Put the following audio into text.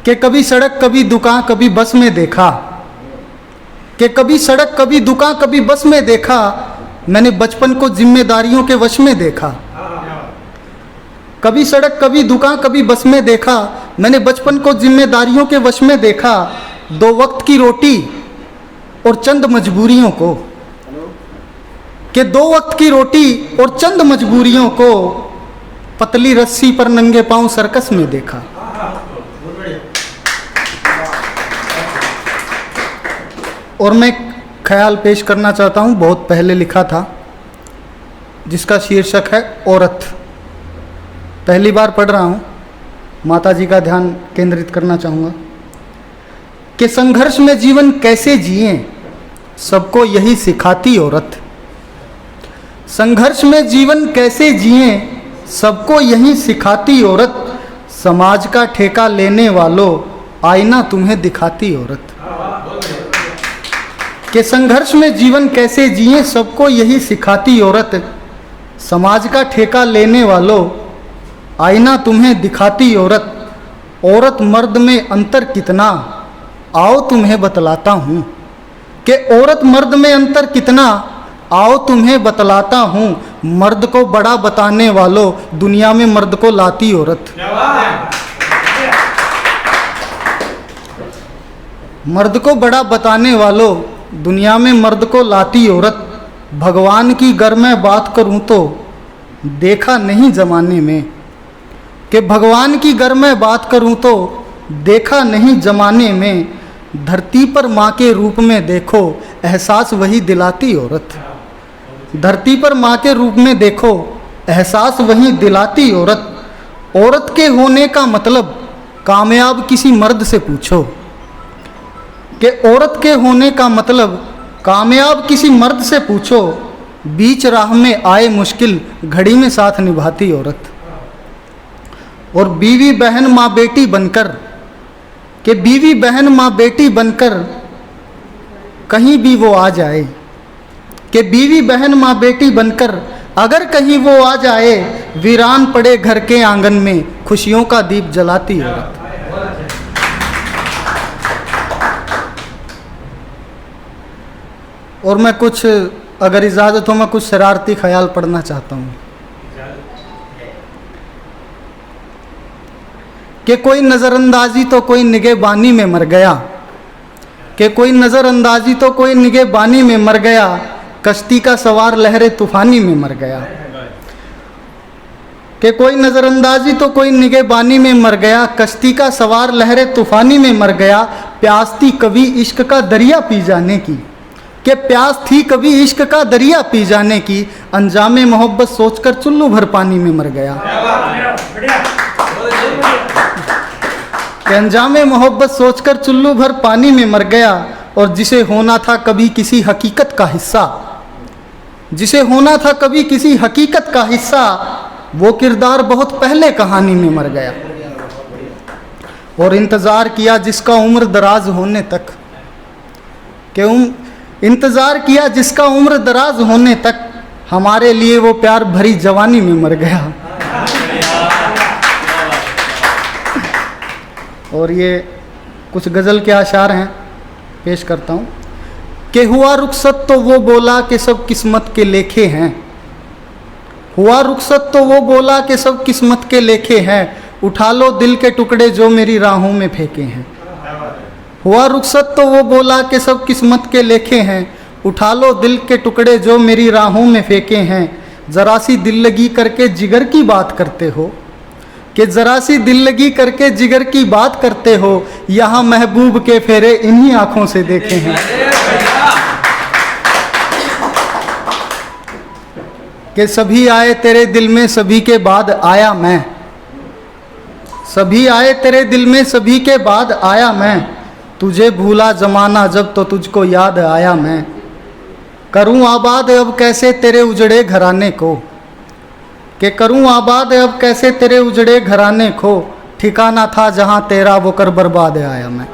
कि कभी सड़क कभी दुकान कभी बस में देखा, कि कभी सड़क कभी दुकान कभी बस में देखा, मैंने बचपन को जिम्मेदारियों के वश में देखा। कभी सड़क कभी दुकान कभी बस में देखा, मैंने बचपन को जिम्मेदारियों के वश में देखा। 2 वक्त की रोटी और चंद मजबूरियों को, कि 2 वक्त की रोटी और चंद मजबूरियों को पतली रस्सी पर नंगे पांव सर्कस में देखा। और मैं ख्याल पेश करना चाहता हूँ, बहुत पहले लिखा था, जिसका शीर्षक है औरत। पहली बार पढ़ रहा हूँ, माता जी का ध्यान केंद्रित करना चाहूँगा कि संघर्ष में जीवन कैसे जिएं, सबको यही सिखाती औरत। संघर्ष में जीवन कैसे जिएं, सबको यही सिखाती औरत। समाज का ठेका लेने वालों, आईना तुम्हें दिखाती औरत। कि संघर्ष में जीवन कैसे जिएं, सबको यही सिखाती औरत। समाज का ठेका लेने वालों, आईना तुम्हें दिखाती औरत। औरत मर्द में अंतर कितना, आओ तुम्हें बतलाता हूँ। कि औरत मर्द में अंतर कितना, आओ तुम्हें बतलाता हूँ। मर्द को बड़ा बताने वालों, दुनिया में मर्द को लाती औरत। मर्द को बड़ा बताने वालों, दुनिया में मर्द को लाती औरत। भगवान की गर मैं बात करूं तो देखा नहीं जमाने में। कि भगवान की गर मैं बात करूं तो देखा नहीं जमाने में। धरती पर माँ के रूप में देखो, एहसास वही दिलाती औरत। धरती पर माँ के रूप में देखो, एहसास वही दिलाती औरत। औरत के होने का मतलब कामयाब किसी मर्द से पूछो। कि औरत के होने का मतलब कामयाब किसी मर्द से पूछो। बीच राह में आए मुश्किल, घड़ी में साथ निभाती औरत। और बीवी बहन माँ बेटी बनकर, कि बीवी बहन माँ बेटी बनकर कहीं भी वो आ जाए। कि बीवी बहन माँ बेटी बनकर अगर कहीं वो आ जाए, वीरान पड़े घर के आंगन में खुशियों का दीप जलाती औरत। और मैं कुछ, अगर इजाज़त हो, मैं कुछ शरारती ख्याल पढ़ना चाहता हूँ। कि कोई नज़रअंदाजी तो कोई निगहबानी में मर गया। कि कोई नज़रअंदाजी तो कोई निगहबानी में मर गया। कश्ती का सवार लहरे तूफानी में मर गया। कि कोई नज़रअंदाजी तो कोई निगहबानी में मर गया। कश्ती का सवार लहरे तूफानी में मर गया। प्यास थी कभी इश्क का दरिया पी जाने की। कि प्यास थी कभी इश्क का दरिया पी जाने की। अंजामे मोहब्बत सोचकर चुल्लू भर पानी में मर गया। कि अंजामे मोहब्बत सोचकर चुल्लू भर पानी में मर गया। और जिसे होना था कभी किसी हकीकत का हिस्सा, जिसे होना था कभी किसी हकीकत का हिस्सा, वो किरदार बहुत पहले कहानी में मर गया। और इंतज़ार किया जिसका उम्र दराज होने तक, कि इंतज़ार किया जिसका उम्र दराज होने तक, हमारे लिए वो प्यार भरी जवानी में मर गया। और ये कुछ गज़ल के आशार हैं, पेश करता हूँ। कि हुआ रुखसत तो वो बोला कि सब किस्मत के लेखे हैं। हुआ रुखसत तो वो बोला कि सब किस्मत के लेखे हैं। उठा लो दिल के टुकड़े जो मेरी राहों में फेंके हैं। हुआ रुखसत तो वो बोला कि सब किस्मत के लेखे हैं। उठा लो दिल के टुकड़े जो मेरी राहों में फेंके हैं। ज़रा सी दिल लगी करके जिगर की बात करते हो। कि ज़रा सी दिल लगी करके जिगर की बात करते हो। यहाँ महबूब के फेरे इन्हीं आँखों से देखे हैं। कि सभी आए तेरे दिल में, सभी के बाद आया मैं। सभी आए तेरे दिल में, सभी के बाद आया मैं। तुझे भूला ज़माना जब तो तुझको याद आया मैं। करूं आबाद अब कैसे तेरे उजड़े घराने को। कि करूं आबाद अब कैसे तेरे उजड़े घराने को। ठिकाना था जहां तेरा वो कर बर्बाद आया मैं।